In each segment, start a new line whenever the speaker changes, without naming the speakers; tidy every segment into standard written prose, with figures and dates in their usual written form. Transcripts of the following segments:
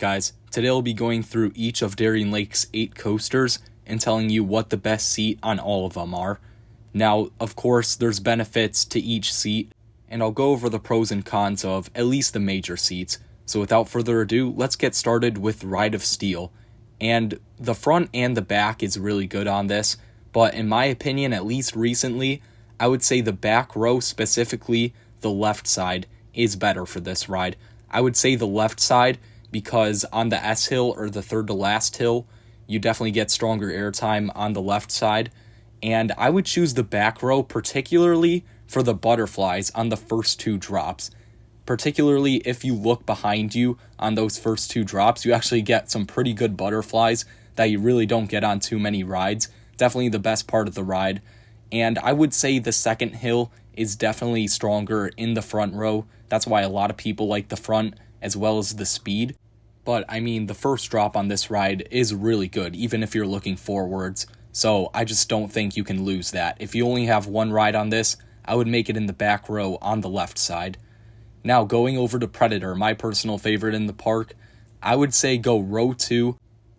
guys, today I'll be going through each of Darien Lake's 8 coasters and telling you what the best seat on all of them are. Now, of course, there's benefits to each seat, and I'll go over the pros and cons of at least the major seats. So without further ado, let's get started with Ride of Steel. And the front and the back is really good on this, but in my opinion, at least recently, I would say the back row, specifically the left side, is better for this ride. I would say the left side because on the S hill or the third to last hill, you definitely get stronger airtime on the left side. And I would choose the back row particularly for the butterflies on the first 2 drops. Particularly if you look behind you on those first 2 drops, you actually get some pretty good butterflies that you really don't get on too many rides. Definitely the best part of the ride. And I would say the second hill is definitely stronger in the front row. That's why a lot of people like the front as well as the speed. But I mean, the first drop on this ride is really good, even if you're looking forwards. So I just don't think you can lose that. If you only have one ride on this, I would make it in the back row on the left side. Now, going over to Predator, my personal favorite in the park, I would say go row 2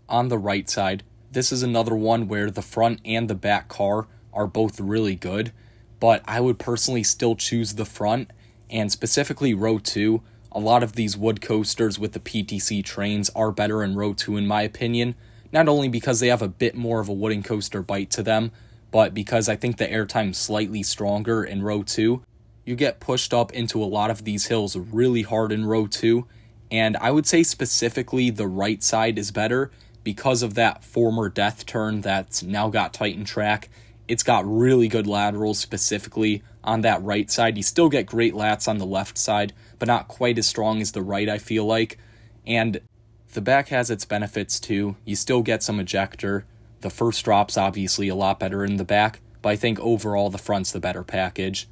on the right side. This is another one where the front and the back car are both really good, but I would personally still choose the front, and specifically row 2. A lot of these wood coasters with the PTC trains are better in row 2 in my opinion, not only because they have a bit more of a wooden coaster bite to them, but because I think the airtime's slightly stronger in row 2. You get pushed up into a lot of these hills really hard in row 2, and I would say specifically the right side is better because of that former death turn that's now got Titan track. It's got really good laterals specifically on that right side. You still get great lats on the left side, but not quite as strong as the right, I feel like. And the back has its benefits too. You still get some ejector. The first drop's obviously a lot better in the back, but I think overall the front's the better package.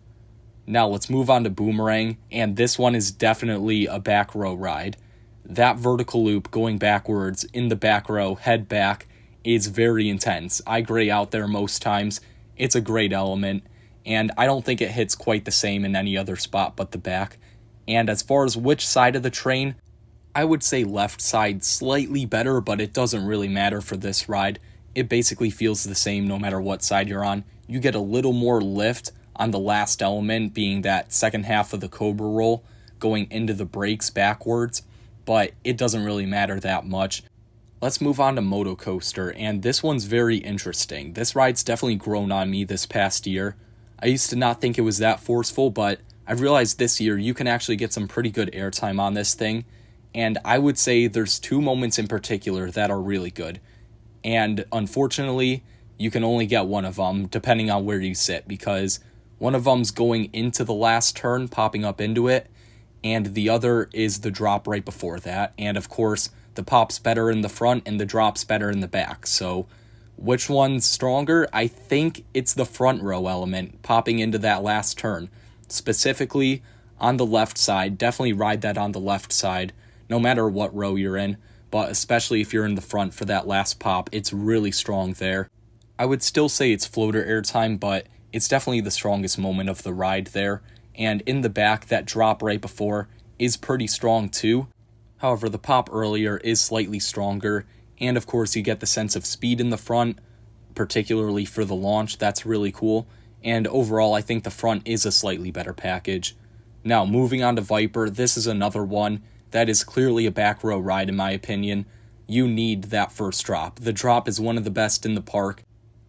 Now let's move on to Boomerang, and this one is definitely a back row ride. That vertical loop going backwards in the back row, head back, is very intense. I gray out there most times. It's a great element, and I don't think it hits quite the same in any other spot but the back. And as far as which side of the train, I would say left side slightly better, but it doesn't really matter for this ride. It basically feels the same no matter what side you're on. You get a little more lift on the last element, being that second half of the Cobra roll going into the brakes backwards, but it doesn't really matter that much. Let's move on to Moto Coaster, and this one's very interesting. This ride's definitely grown on me this past year. I used to not think it was that forceful, but I've realized this year you can actually get some pretty good airtime on this thing, and I would say there's 2 moments in particular that are really good. And unfortunately, you can only get one of them depending on where you sit, because one of them's going into the last turn, popping up into it, and the other is the drop right before that. And of course, the pop's better in the front and the drop's better in the back. So which one's stronger? I think it's the front row element popping into that last turn. Specifically on the left side, definitely ride that on the left side, no matter what row you're in, but especially if you're in the front for that last pop, it's really strong there. I would still say it's floater airtime, but it's definitely the strongest moment of the ride there. And in the back, that drop right before is pretty strong too. However, the pop earlier is slightly stronger, and of course you get the sense of speed in the front, particularly for the launch. That's really cool, and overall I think the front is a slightly better package. Now, moving on to Viper, this is another one that is clearly a back row ride in my opinion. You need that first drop. The drop is one of the best in the park.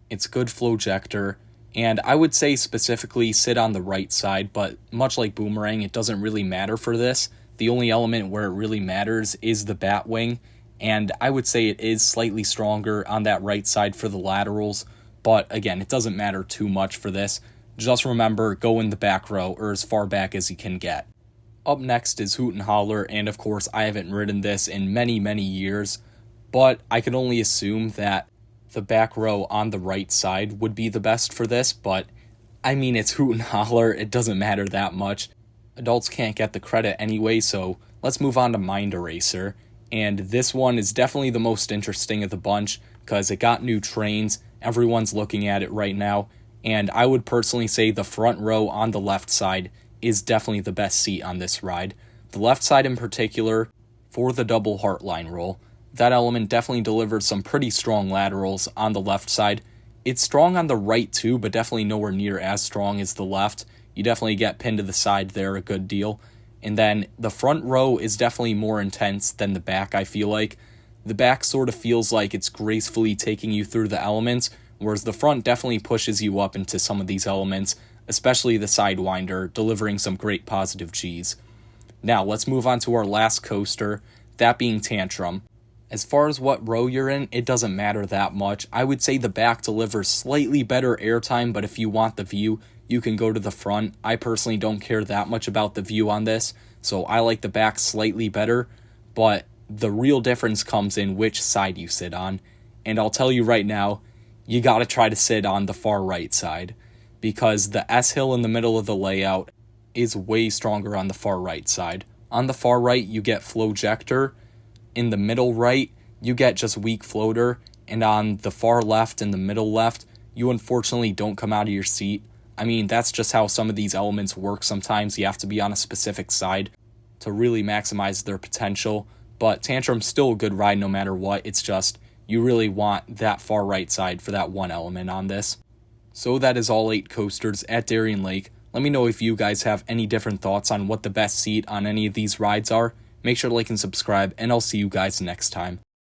It's good flow ejector, and I would say specifically sit on the right side, but much like Boomerang, it doesn't really matter for this. The only element where it really matters is the bat wing, and I would say it is slightly stronger on that right side for the laterals, but again, it doesn't matter too much for this. Just remember, go in the back row or as far back as you can get. Up next is Hoot and Holler, and of course I haven't ridden this in many years, but I can only assume that the back row on the right side would be the best for this, but I mean, it's Hoot and Holler, it doesn't matter that much. Adults can't get the credit anyway, so let's move on to Mind Eraser. And this one is definitely the most interesting of the bunch because it got new trains. Everyone's looking at it right now. And I would personally say the front row on the left side is definitely the best seat on this ride. The left side in particular For the double heartline roll, that element definitely delivers some pretty strong laterals on the left side. It's strong on the right too, but definitely nowhere near as strong as the left. You definitely get pinned to the side there a good deal. And then the front row is definitely more intense than the back, I feel like. The back sort of feels like it's gracefully taking you through the elements, whereas the front definitely pushes you up into some of these elements, especially the Sidewinder, delivering some great positive Gs. Now, let's move on to our last coaster, that being Tantrum. As far as what row you're in, it doesn't matter that much. I would say the back delivers slightly better airtime, but if you want the view, you can go to the front. I personally don't care that much about the view on this, so I like the back slightly better, but the real difference comes in which side you sit on. And I'll tell you right now, you gotta try to sit on the far right side, because the S-Hill in the middle of the layout is way stronger on the far right side. On the far right, you get Flowjector. In the middle right, you get just Weak Floater. And on the far left and the middle left, you unfortunately don't come out of your seat. I mean, that's just how some of these elements work. Sometimes you have to be on a specific side to really maximize their potential. But Tantrum's still a good ride no matter what. It's just, you really want that far right side for that one element on this. So that is all 8 coasters at Darien Lake. Let me know if you guys have any different thoughts on what the best seat on any of these rides are. Make sure to like and subscribe, and I'll see you guys next time.